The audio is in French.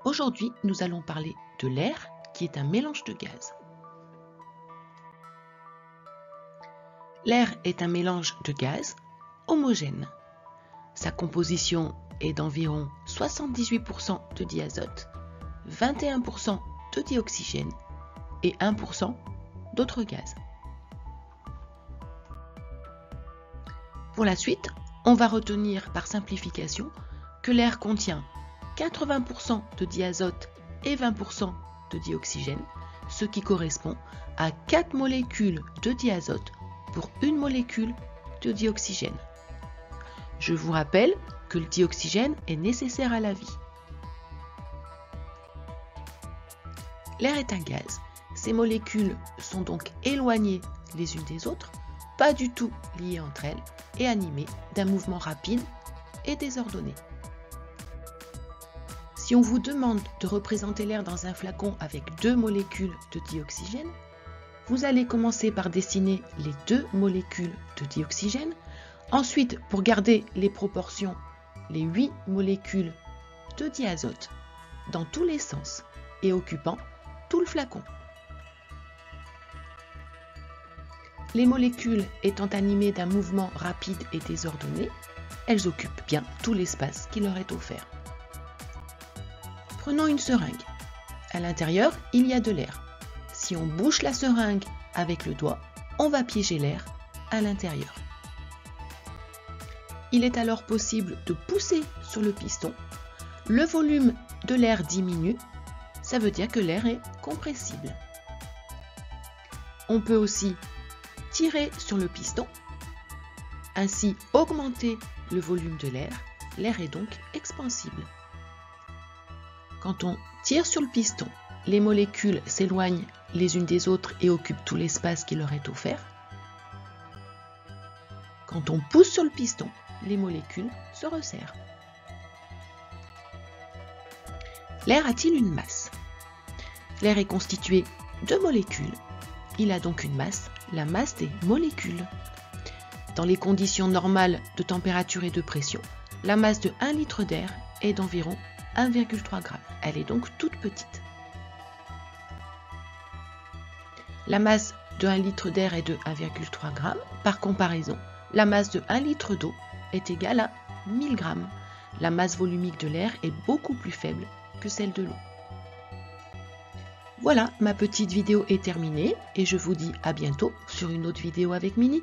Aujourd'hui, nous allons parler de l'air qui est un mélange de gaz. L'air est un mélange de gaz homogène. Sa composition est d'environ 78% de diazote, 21% de dioxygène et 1% d'autres gaz. Pour la suite, on va retenir par simplification que l'air contient 80% de diazote et 20% de dioxygène, ce qui correspond à 4 molécules de diazote pour une molécule de dioxygène. Je vous rappelle que le dioxygène est nécessaire à la vie. L'air est un gaz. Ces molécules sont donc éloignées les unes des autres, pas du tout liées entre elles et animées d'un mouvement rapide et désordonné. Si on vous demande de représenter l'air dans un flacon avec 2 molécules de dioxygène, vous allez commencer par dessiner les 2 molécules de dioxygène. Ensuite, pour garder les proportions, les 8 molécules de diazote dans tous les sens et occupant tout le flacon. Les molécules étant animées d'un mouvement rapide et désordonné, elles occupent bien tout l'espace qui leur est offert. Prenons une seringue. À l'intérieur, il y a de l'air. Si on bouche la seringue avec le doigt, on va piéger l'air à l'intérieur. Il est alors possible de pousser sur le piston. Le volume de l'air diminue, ça veut dire que l'air est compressible. On peut aussi tirer sur le piston, ainsi augmenter le volume de l'air. L'air est donc expansible. Quand on tire sur le piston, les molécules s'éloignent les unes des autres et occupent tout l'espace qui leur est offert. Quand on pousse sur le piston, les molécules se resserrent. L'air a-t-il une masse? L'air est constitué de molécules. Il a donc une masse, la masse des molécules. Dans les conditions normales de température et de pression, la masse de 1 litre d'air est d'environ 1,3 g. Elle est donc toute petite. La masse de 1 litre d'air est de 1,3 g. Par comparaison, la masse de 1 litre d'eau est égale à 1000 g. La masse volumique de l'air est beaucoup plus faible que celle de l'eau. Voilà, ma petite vidéo est terminée et je vous dis à bientôt sur une autre vidéo avec Mini.